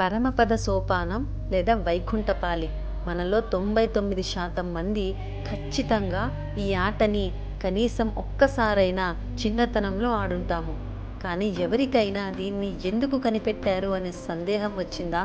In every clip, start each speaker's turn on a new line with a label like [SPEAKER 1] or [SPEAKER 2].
[SPEAKER 1] పరమపద సోపానం లేదా వైకుంఠపాలి మనలో 99% మంది ఖచ్చితంగా ఈ ఆటని కనీసం ఒక్కసారైనా చిన్నతనంలో ఆడుంటాము. కానీ ఎవరికైనా దీన్ని ఎందుకు కనిపెట్టారు అనే సందేహం వచ్చిందా?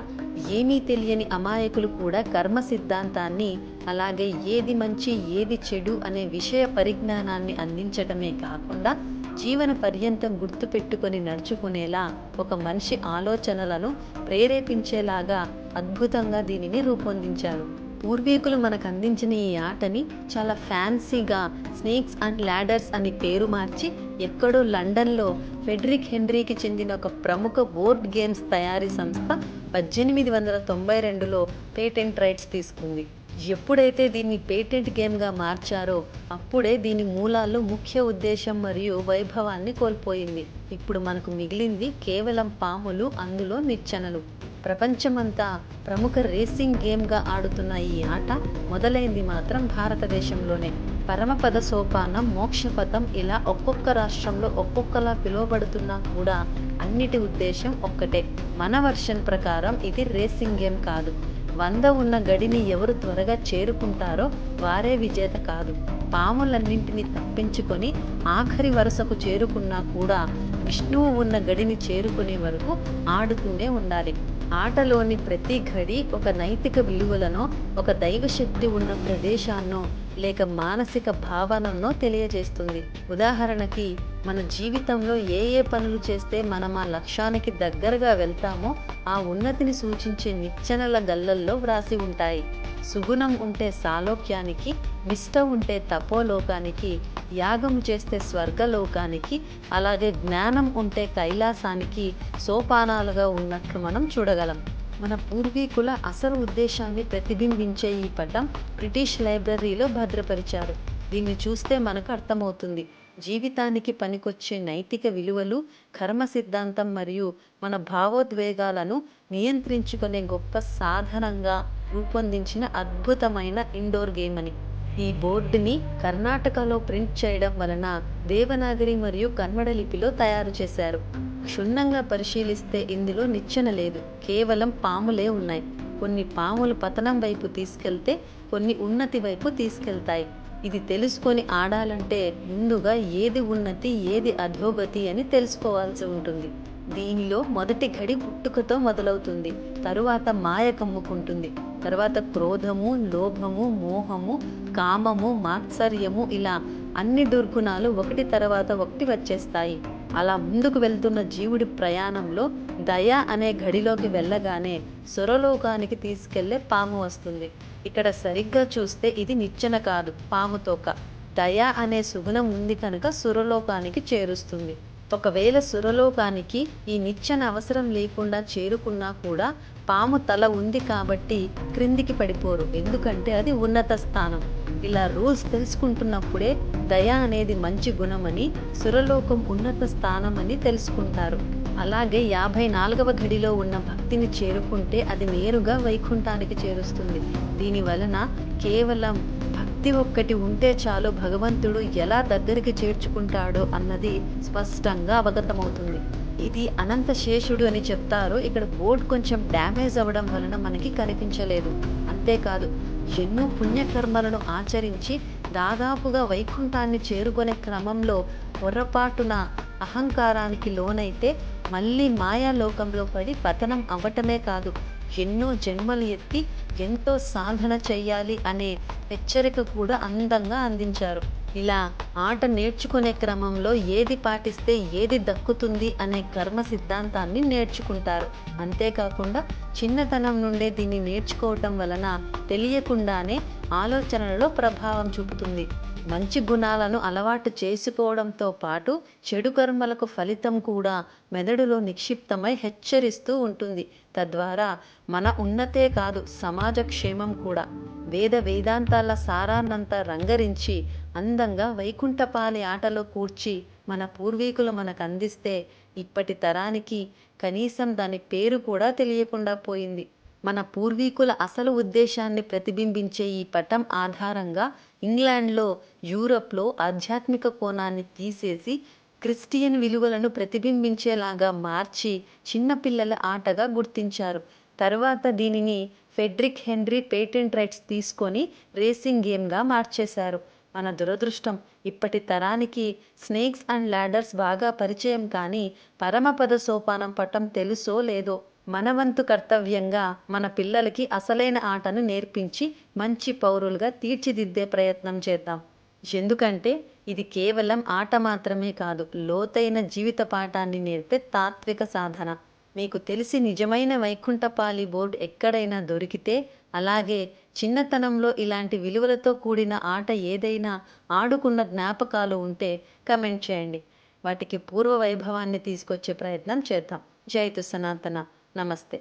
[SPEAKER 1] ఏమీ తెలియని అమాయకులు కూడా కర్మ సిద్ధాంతాన్ని, అలాగే ఏది మంచి ఏది చెడు అనే విషయ పరిజ్ఞానాన్ని అందించడమే కాకుండా జీవన పర్యంతం గుర్తుపెట్టుకొని నడుచుకునేలా ఒక మనిషి ఆలోచనలను ప్రేరేపించేలాగా అద్భుతంగా దీనిని రూపొందించారు. పూర్వీకులు మనకు అందించిన ఈ ఆటని చాలా ఫ్యాన్సీగా స్నేక్స్ అండ్ ల్యాడర్స్ అని పేరు మార్చి ఎక్కడో లండన్లో ఫెడరిక్ హెన్రీకి చెందిన ఒక ప్రముఖ బోర్డ్ గేమ్స్ తయారీ సంస్థ 1892లో పేటెంట్ రైట్స్ తీసుకుంది. ఎప్పుడైతే దీన్ని పేటెంట్ గేమ్గా మార్చారో అప్పుడే దీని మూలాలు, ముఖ్య ఉద్దేశం మరియు వైభవాన్ని కోల్పోయింది. ఇప్పుడు మనకు మిగిలింది కేవలం పాములు, అందులో నిచ్చెనలు. ప్రపంచమంతా ప్రముఖ రేసింగ్ గేమ్గా ఆడుతున్న ఈ ఆట మొదలైంది మాత్రం భారతదేశంలోనే. పరమపద సోపానం, మోక్షపథం ఇలా ఒక్కొక్క రాష్ట్రంలో ఒక్కొక్కలా పిలువబడుతున్నా కూడా అన్నిటి ఉద్దేశం ఒక్కటే. మన వర్షన్ ప్రకారం ఇది రేసింగ్ గేమ్ కాదు. 100 ఉన్న గడిని ఎవరు త్వరగా చేరుకుంటారో వారే విజేత కాదు. పాములన్నింటినీ తప్పించుకొని ఆఖరి వరుసకు చేరుకున్నా కూడా విష్ణువు ఉన్న గడిని చేరుకునే వరకు ఆడుతూనే ఉండాలి. ఆటలోని ప్రతి ఘడి ఒక నైతిక విలువలనో, ఒక దైవశక్తి ఉన్న ప్రదేశాన్నో లేక మానసిక భావననో తెలియజేస్తుంది. ఉదాహరణకి మన జీవితంలో ఏ ఏ పనులు చేస్తే మనం ఆ లక్ష్యానికి దగ్గరగా వెళ్తామో ఆ ఉన్నతిని సూచించే నిచ్చెనల గళ్ళల్లో వ్రాసి ఉంటాయి. సుగుణం ఉంటే సాలోక్యానికి, నిష్ఠ ఉంటే తపోలోకానికి, యాగం చేస్తే స్వర్గలోకానికి, అలాగే జ్ఞానం ఉంటే కైలాసానికి సోపానాలుగా ఉన్నట్లు మనం చూడగలం. మన పూర్వీకుల అసలు ఉద్దేశాన్ని ప్రతిబింబించే ఈ పటం బ్రిటిష్ లైబ్రరీలో భద్రపరిచారు. దీన్ని చూస్తే మనకు అర్థమవుతుంది జీవితానికి పనికొచ్చే నైతిక విలువలు, కర్మ సిద్ధాంతం మరియు మన భావోద్వేగాలను నియంత్రించుకునే గొప్ప సాధనంగా రూపొందించిన అద్భుతమైన ఇండోర్ గేమ్ అని. ఈ బోర్డుని కర్ణాటకలో ప్రింట్ చేయడం వలన దేవనాగరి మరియు కన్నడ లిపిలో తయారు చేశారు. క్షుణ్ణంగా పరిశీలిస్తే ఇందులో నిచ్చెన లేదు, కేవలం పాములే ఉన్నాయి. కొన్ని పాములు పతనం వైపు తీసుకెళ్తే కొన్ని ఉన్నతి వైపు తీసుకెళ్తాయి. ఇది తెలుసుకొని ఆడాలంటే ముందుగా ఏది ఉన్నతి ఏది అధోగతి అని తెలుసుకోవాల్సి ఉంటుంది. దీనిలో మొదటి ఘడి పుట్టుకతో మొదలవుతుంది, తరువాత మాయ కమ్ముకుంటుంది, తర్వాత క్రోధము, లోభము, మోహము, కామము, మాత్సర్యము ఇలా అన్ని దుర్గుణాలు ఒకటి తర్వాత ఒకటి వచ్చేస్తాయి. అలా ముందుకు వెళ్తున్న జీవుడి ప్రయాణంలో దయ అనే ఘడిలోకి వెళ్ళగానే సురలోకానికి తీసుకెళ్లే పాము వస్తుంది. ఇక్కడ సరిగ్గా చూస్తే ఇది నిచ్చెన కాదు, పాము తోక. దయ అనే సుగుణం ఉంది కనుక సురలోకానికి చేరుస్తుంది. ఒకవేళ సురలోకానికి ఈ నిచ్చెన అవసరం లేకుండా చేరుకున్నా కూడా పాము తల ఉంది కాబట్టి క్రిందికి పడిపోరు, ఎందుకంటే అది ఉన్నత స్థానం. ఇలా రూల్స్ తెలుసుకుంటున్నప్పుడే దయ అనేది మంచి గుణమని, సురలోకం ఉన్నత స్థానం అని తెలుసుకుంటారు. అలాగే 54వ ఘడిలో ఉన్న భక్తిని చేరుకుంటే అది నేరుగా వైకుంఠానికి చేరుస్తుంది. దీని వలన కేవలం భక్తి ఒక్కటి ఉంటే చాలు భగవంతుడు ఎలా దగ్గరికి చేర్చుకుంటాడో అన్నది స్పష్టంగా అవగతమవుతుంది. ఇది అనంత శేషుడు అని చెప్తారు. ఇక్కడ బోర్డు కొంచెం డ్యామేజ్ అవ్వడం వలన మనకి కనిపించలేదు. అంతేకాదు, ఎన్నో పుణ్యకర్మలను ఆచరించి దాదాపుగా వైకుంఠాన్ని చేరుకునే క్రమంలో పొరపాటున అహంకారానికి లోనైతే మళ్ళీ మాయాలోకంలో పడి పతనం అవ్వటమే కాదు, ఎన్నో జన్మలు ఎత్తి ఎంతో సాధన చెయ్యాలి అనే హెచ్చరిక కూడా అందంగా అందించారు. ఇలా ఆట నేర్చుకునే క్రమంలో ఏది పాటిస్తే ఏది దక్కుతుంది అనే కర్మ సిద్ధాంతాన్ని నేర్చుకుంటారు. అంతేకాకుండా చిన్నతనం నుండే దీన్ని నేర్చుకోవటం వలన తెలియకుండానే ఆలోచనలలో ప్రభావం చూపుతుంది. మంచి గుణాలను అలవాటు చేసుకోవడంతో పాటు చెడు కర్మలకు ఫలితం కూడా మెదడులో నిక్షిప్తమై హెచ్చరిస్తూ ఉంటుంది. తద్వారా మన ఉన్నతే కాదు, సమాజ క్షేమం కూడా. వేదాంతాల సారాన్నంతా రంగరించి అందంగా వైకుంఠపాలి ఆటలో కూర్చి మన పూర్వీకులు మనకు అందిస్తే ఇప్పటి తరానికి కనీసం దాని పేరు కూడా తెలియకుండా పోయింది. మన పూర్వీకుల అసలు ఉద్దేశాన్ని ప్రతిబింబించే ఈ పటం ఆధారంగా ఇంగ్లాండ్లో, యూరప్లో ఆధ్యాత్మిక కోణాన్ని తీసేసి క్రిస్టియన్ విలువలను ప్రతిబింబించేలాగా మార్చి చిన్నపిల్లల ఆటగా గుర్తించారు. తరువాత దీనిని ఫెడ్రిక్ హెన్రీ పేటెంట్ రైట్స్ తీసుకొని రేసింగ్ గేమ్గా మార్చేశారు. మన దురదృష్టం, ఇప్పటి తరానికి స్నేక్స్ అండ్ ల్యాడర్స్ బాగా పరిచయం కానీ పరమపద సోపానం పటం తెలుసో లేదో. మన వంతు కర్తవ్యంగా మన పిల్లలకి అసలైన ఆటను నేర్పించి మంచి పౌరులుగా తీర్చిదిద్దే ప్రయత్నం చేద్దాం. ఎందుకంటే ఇది కేవలం ఆట మాత్రమే కాదు, లోతైన జీవిత పాఠాన్ని నేర్పే తాత్విక సాధన. మీకు తెలిసి నిజమైన వైకుంఠపాళి బోర్డు ఎక్కడైనా దొరికితే, అలాగే చిన్నతనంలో ఇలాంటి విలువలతో కూడిన ఆట ఏదైనా ఆడుకున్న జ్ఞాపకాలు ఉంటే కమెంట్ చేయండి. వాటికి పూర్వ వైభవాన్ని తీసుకొచ్చే ప్రయత్నం చేద్దాం. జైతు సనాతన. నమస్తే.